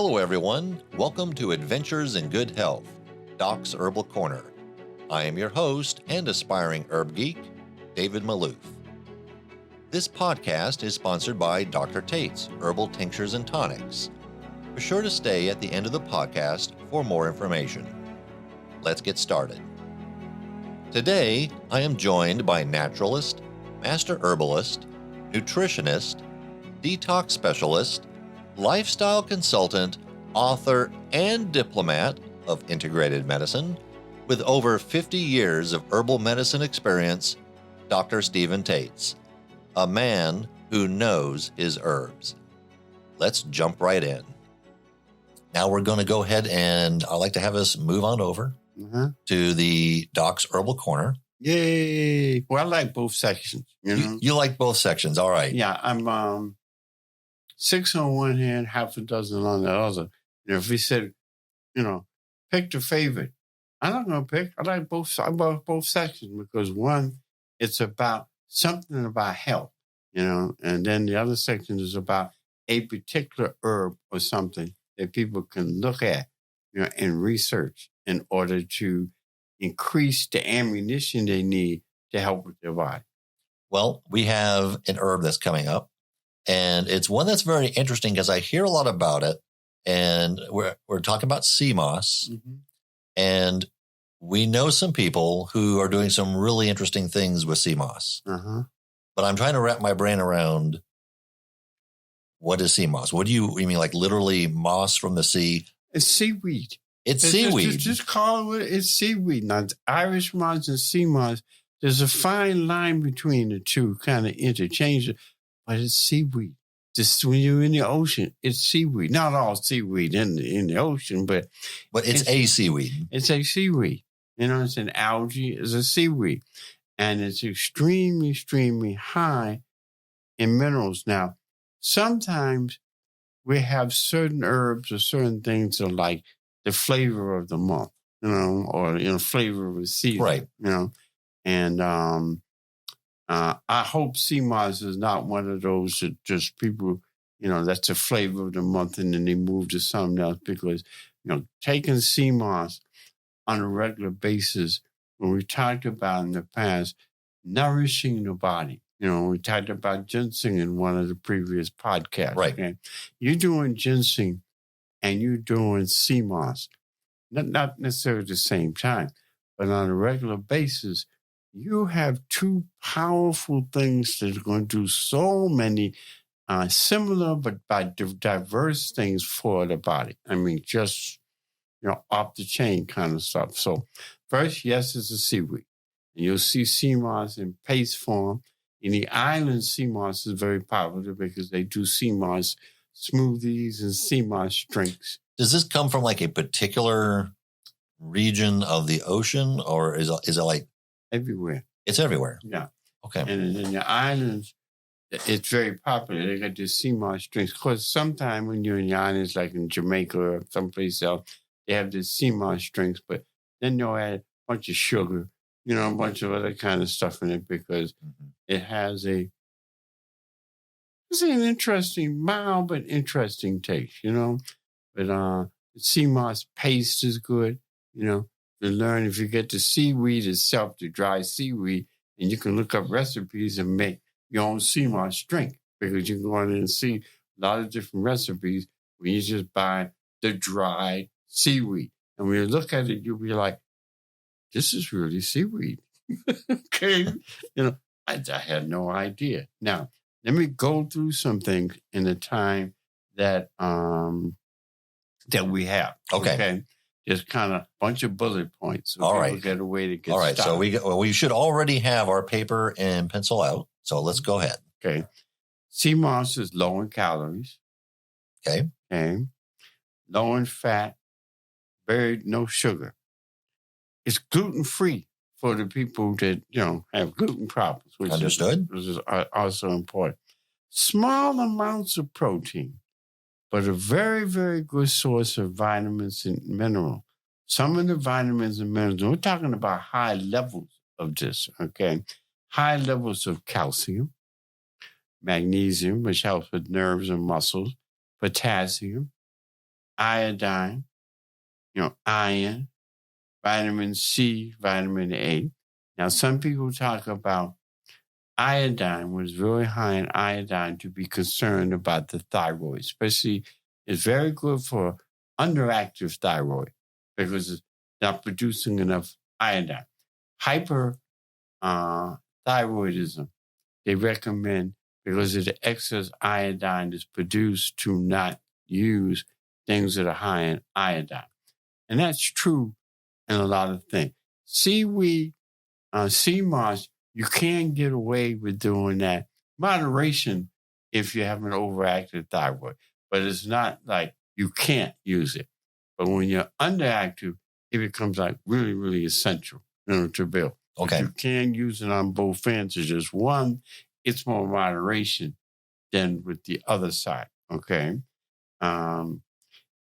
Hello, everyone. Welcome to Adventures in Good Health, Doc's Herbal Corner. I am your host and aspiring herb geek, David Maloof. This podcast is sponsored by Dr. Tates, Herbal Tinctures and Tonics. Be sure to stay at the end of the podcast for more information. Let's get started. Today, I am joined by naturalist, master herbalist, nutritionist, detox specialist, lifestyle consultant, author, and diplomat of integrated medicine with over 50 years of herbal medicine experience, Dr. Stephen Tates, a man who knows his herbs. Let's jump right in. Now we're going to go ahead and I'd like to have us move on over to the Doc's Herbal Corner. Yay. Well, I like both sections, You like both sections. All right. Yeah, I'm 6 on one hand, half a dozen on the other. If we said, pick the favorite, I'm not going to pick. I like both sections because one, it's about something about health, and then the other section is about a particular herb or something that people can look at, and research in order to increase the ammunition they need to help with their body. Well, we have an herb that's coming up, and it's one that's very interesting because I hear a lot about it, and we're talking about sea moss, and we know some people who are doing some really interesting things with sea moss. But I'm trying to wrap my brain around what is sea moss? What do you mean, like literally moss from the sea? It's seaweed. It's seaweed. Just call it it's seaweed. Now, Irish moss and sea moss, there's a fine line between the two, kind of interchange, but it's seaweed. Just when you're in the ocean, it's seaweed. Not all seaweed in the ocean, but it's a seaweed. It's a seaweed. It's an algae. It's a seaweed. And it's extremely, extremely high in minerals. Now, sometimes we have certain herbs or certain things that are like the flavor of the month, or flavor of the season, right? And I hope sea moss is not one of those that just people, that's the flavor of the month, and then they move to something else because taking sea moss on a regular basis, when we talked about in the past, nourishing the body. We talked about ginseng in one of the previous podcasts. Right. Okay? You're doing ginseng and you're doing sea moss, not necessarily at the same time, but on a regular basis, you have two powerful things that are going to do so many similar but by diverse things for the body. I mean, just, off the chain kind of stuff. So first, yes, it's a seaweed. And you'll see sea moss in paste form. In the islands, sea moss is very popular because they do sea moss smoothies and sea moss drinks. Does this come from like a particular region of the ocean, or is it like everywhere? It's everywhere. Yeah. Okay. And in the islands, it's very popular. They got the sea moss drinks. Of course, sometime when you're in the islands, like in Jamaica or someplace else, they have the sea moss drinks, but then they'll add a bunch of sugar, a bunch of other kind of stuff in it because it has it's an interesting, mild but interesting taste, But sea moss paste is good, To learn if you get the seaweed itself, the dry seaweed, and you can look up recipes and make your own sea moss drink because you can go in and see a lot of different recipes when you just buy the dry seaweed. And when you look at it, you'll be like, this is really seaweed. Okay. I had no idea. Now, let me go through some things in the time that we have. Okay. Just kind of a bunch of bullet points. So all right. We get a way to get all right. started. So we should already have our paper and pencil out. So let's go ahead. Okay. Sea moss is low in calories. Okay. Low in fat. No sugar. It's gluten-free for the people that, have gluten problems. Which Understood. Is also important. Small amounts of protein, but a very, very good source of vitamins and minerals. Some of the vitamins and minerals, we're talking about high levels of this, okay? High levels of calcium, magnesium, which helps with nerves and muscles, potassium, iodine, iron, vitamin C, vitamin A. Now, some people talk about iodine, was very high in iodine, to be concerned about the thyroid, especially it's very good for underactive thyroid because it's not producing enough iodine. Hyperthyroidism, they recommend, because of the excess iodine that's produced, to not use things that are high in iodine. And that's true in a lot of things. Seaweed, sea moss, you can get away with doing that. Moderation if you have an overactive thyroid, but it's not like you can't use it. But when you're underactive, it becomes like really, really essential, to build. Okay. But you can use it on both ends. It's just one, it's more moderation than with the other side, okay?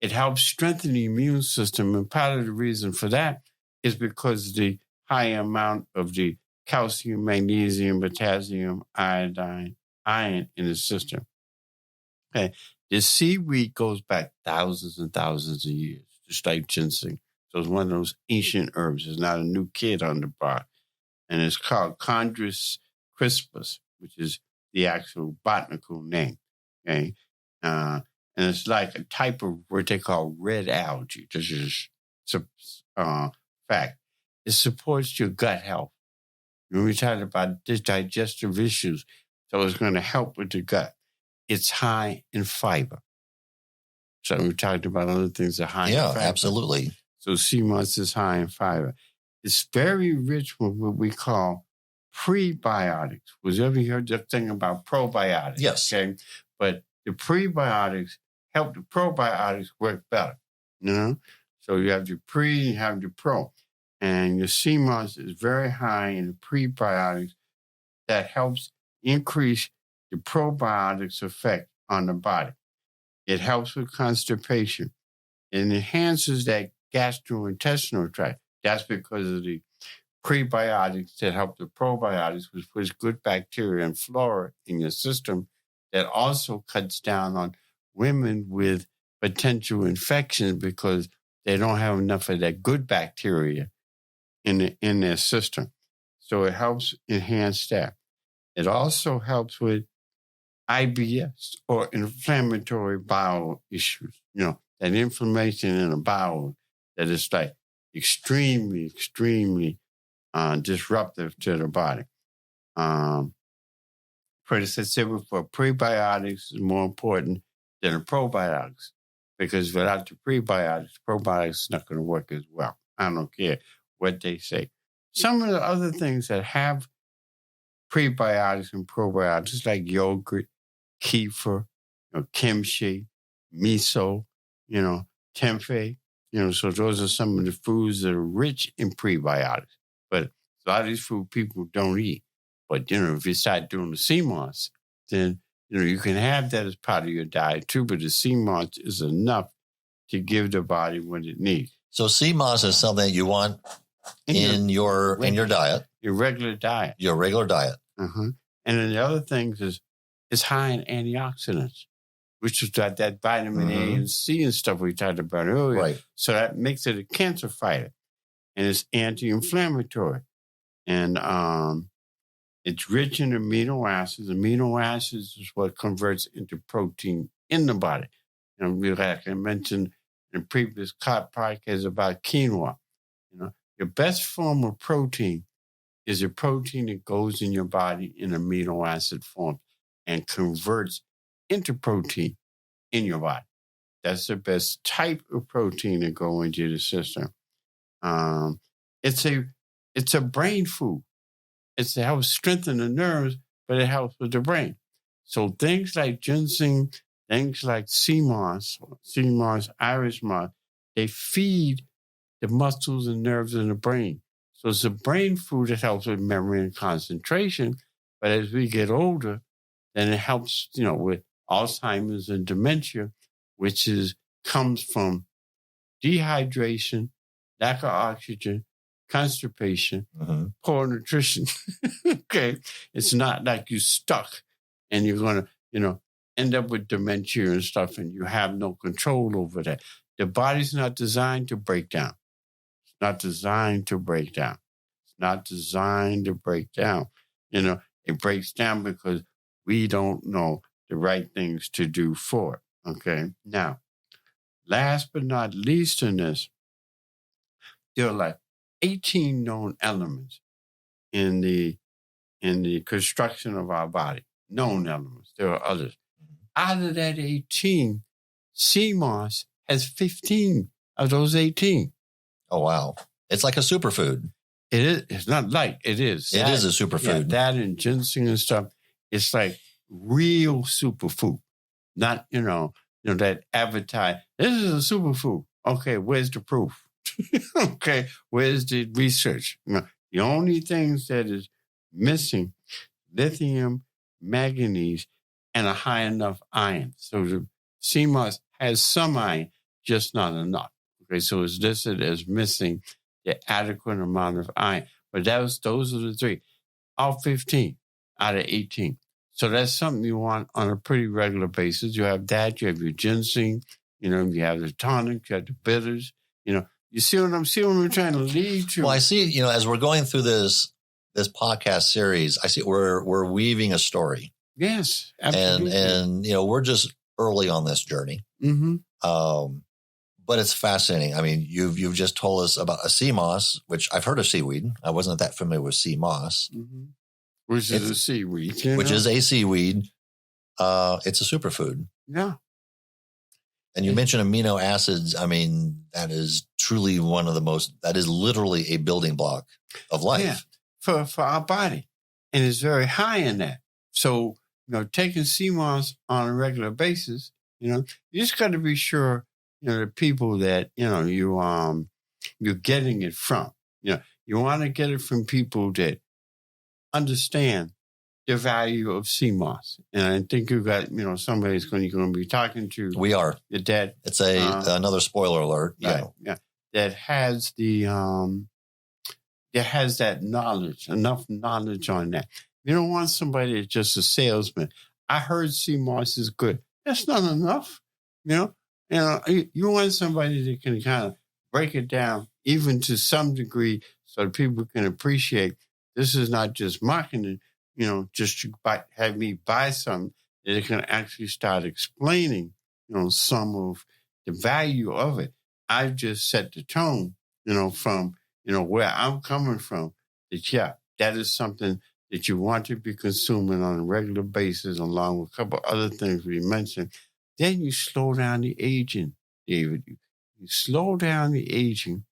It helps strengthen the immune system, and part of the reason for that is because of the high amount of the calcium, magnesium, potassium, iodine, iron in the system. Okay. The seaweed goes back thousands and thousands of years, just like ginseng. So it's one of those ancient herbs. It's not a new kid on the block. And it's called Chondrus crispus, which is the actual botanical name. Okay. And it's like a type of what they call red algae. This is fact. It supports your gut health. When we talked about digestive issues, so it's going to help with the gut. It's high in fiber. So we talked about other things that are high in fiber. Yeah, absolutely. So sea moss is high in fiber. It's very rich with what we call prebiotics. Was you ever heard the thing about probiotics? Yes. Okay. But the prebiotics help the probiotics work better. So you have the pre, you have the pro. And your sea moss is very high in the prebiotics that helps increase the probiotics effect on the body. It helps with constipation. It enhances that gastrointestinal tract. That's because of the prebiotics that help the probiotics, which puts good bacteria and flora in your system. That also cuts down on women with potential infections because they don't have enough of that good bacteria in their system. So it helps enhance that. It also helps with IBS, or inflammatory bowel issues. That inflammation in the bowel that is like extremely, extremely disruptive to the body. For prebiotics is more important than the probiotics, because without the probiotics is not going to work as well. I don't care what they say. Some of the other things that have prebiotics and probiotics, like yogurt, kefir, kimchi, miso, tempeh. So those are some of the foods that are rich in prebiotics. But a lot of these food people don't eat. But, if you start doing the sea moss, then, you can have that as part of your diet too. But the sea moss is enough to give the body what it needs. So sea moss is something that you want in your diet. Your regular diet. Your regular diet. Uh-huh. And then the other things is it's high in antioxidants, which is that vitamin A and C and stuff we talked about earlier. Right. So that makes it a cancer fighter. And it's anti-inflammatory. And it's rich in amino acids. Amino acids is what converts into protein in the body. Like I mentioned in the previous podcast about quinoa. Your best form of protein is a protein that goes in your body in amino acid form and converts into protein in your body. That's the best type of protein to go into the system. It's a brain food. It helps strengthen the nerves, but it helps with the brain. So things like ginseng, things like sea moss, Irish moss, they feed the muscles and nerves in the brain. So it's a brain food that helps with memory and concentration. But as we get older, then it helps, with Alzheimer's and dementia, which comes from dehydration, lack of oxygen, constipation, poor nutrition. Okay. It's not like you're stuck and you're going to, end up with dementia and stuff and you have no control over that. The body's not designed to break down. It's not designed to break down. It's not designed to break down. It breaks down because we don't know the right things to do for it. Okay. Now, last but not least in this, there are like 18 known elements in the construction of our body. Known elements. There are others. Out of that 18, sea moss has 15 of those 18. Oh, wow. It's like a superfood. It is. It's not like it is. It is a superfood. Yeah, that and ginseng and stuff. It's like real superfood. Not, that advertise. This is a superfood. Okay, where's the proof? Okay, where's the research? The only things that is missing, lithium, manganese, and a high enough iron. So the sea moss has some iron, just not enough. Okay, so it's listed as missing the adequate amount of iron. But those are the three. All 15 out of 18. So that's something you want on a pretty regular basis. You have that, you have your ginseng, you have the tonics, you have the bitters, You see what I'm trying to lead to? Well, I see, as we're going through this podcast series, I see we're weaving a story. Yes, absolutely. And we're just early on this journey. Mm-hmm. But it's fascinating. I mean, you've just told us about a sea moss, which I've heard of seaweed. I wasn't that familiar with sea moss. Mm-hmm. Which is a seaweed. Which is a seaweed. It's a superfood. Yeah. And you mentioned amino acids. I mean, that is truly that is literally a building block of life. Yeah, for our body. And it's very high in that. So, taking sea moss on a regular basis, you just got to be sure, the people that, you're getting it from. You want to get it from people that understand the value of sea moss. And I think you got, somebody's you're going to be talking to. We are. That it's another spoiler alert. Right, yeah. That has that knowledge, enough knowledge on that. You don't want somebody that's just a salesman. I heard sea moss is good. That's not enough. You want somebody that can kind of break it down, even to some degree, so that people can appreciate this is not just marketing, just to have me buy something, that it can actually start explaining, some of the value of it. I've just set the tone, from, where I'm coming from, that is something that you want to be consuming on a regular basis, along with a couple other things we mentioned. Then you slow down the aging, David. You slow down the aging,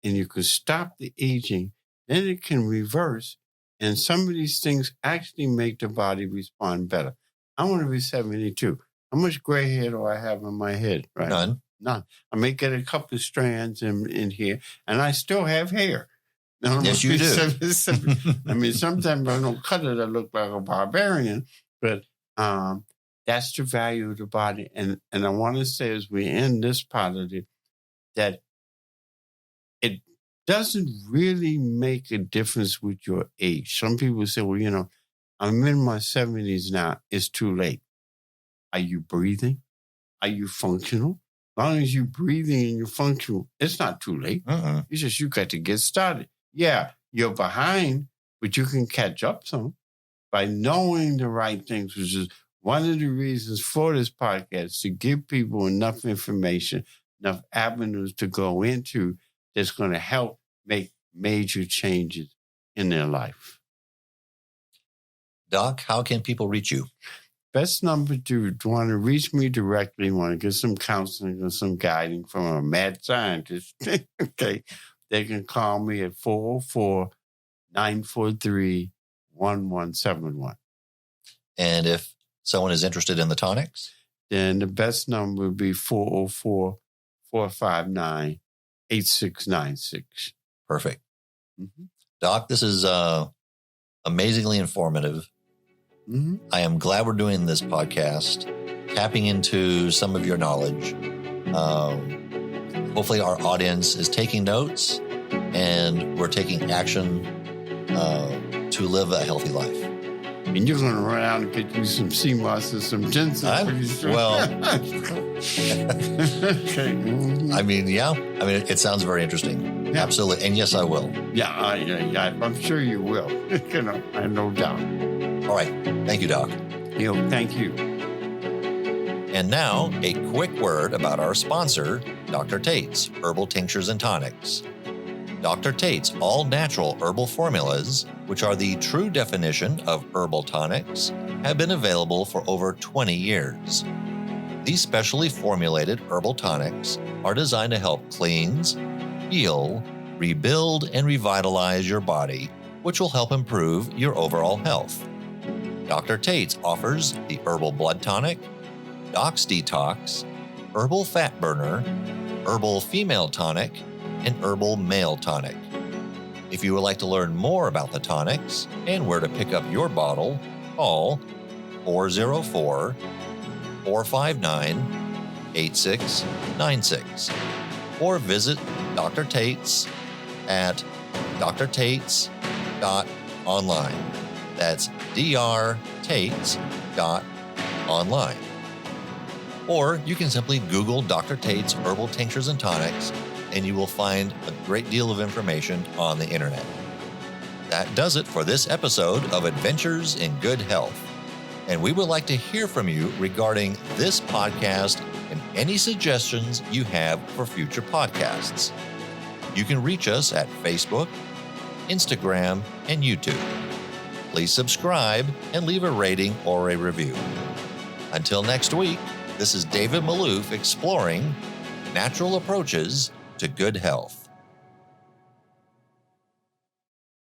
and you can stop the aging. Then it can reverse, and some of these things actually make the body respond better. I want to be 72. How much gray hair do I have in my head? Right? None. I may get a couple of strands in here, and I still have hair. Yes, you do. I mean, sometimes I don't cut it, I look like a barbarian, but that's the value of the body. And I want to say, as we end this part of it, that it doesn't really make a difference with your age. Some people say, well, I'm in my 70s now. It's too late. Are you breathing? Are you functional? As long as you're breathing and you're functional, it's not too late. It's just you got to get started. Yeah, you're behind, but you can catch up some by knowing the right things, which is one of the reasons for this podcast, to give people enough information, enough avenues to go into that's going to help make major changes in their life. Doc, how can people reach you? Best number to want to reach me directly, want to get some counseling or some guiding from a mad scientist, okay, they can call me at 404-943-1171. And if someone is interested in the tonics? Then the best number would be 404-459-8696. Perfect. Mm-hmm. Doc, this is amazingly informative. Mm-hmm. I am glad we're doing this podcast, tapping into some of your knowledge. Hopefully our audience is taking notes and we're taking action to live a healthy life. And you're going to run out and get you some sea moss and some ginseng. Pretty soon. Well, okay. Mm-hmm. I mean, yeah. I mean, it sounds very interesting. Yeah. Absolutely. And yes, I will. Yeah, I'm sure you will. I have no doubt. All right. Thank you, Doc. Thank you. And now, a quick word about our sponsor, Dr. Tates, Herbal Tinctures and Tonics. Dr. Tates all-natural herbal formulas, which are the true definition of herbal tonics, have been available for over 20 years. These specially formulated herbal tonics are designed to help cleanse, heal, rebuild, and revitalize your body, which will help improve your overall health. Dr. Tates offers the Herbal Blood Tonic, Doc's Detox, Herbal Fat Burner, Herbal Female Tonic, and Herbal Male Tonic. If you would like to learn more about the tonics and where to pick up your bottle, call 404-459-8696 or visit Dr. Tates at drtates.online. That's drtates.online. Or you can simply Google Dr. Tates Herbal Tinctures and Tonics, and you will find a great deal of information on the internet. That does it for this episode of Adventures in Good Health. And we would like to hear from you regarding this podcast and any suggestions you have for future podcasts. You can reach us at Facebook, Instagram, and YouTube. Please subscribe and leave a rating or a review. Until next week, this is David Maloof exploring natural approaches to good health.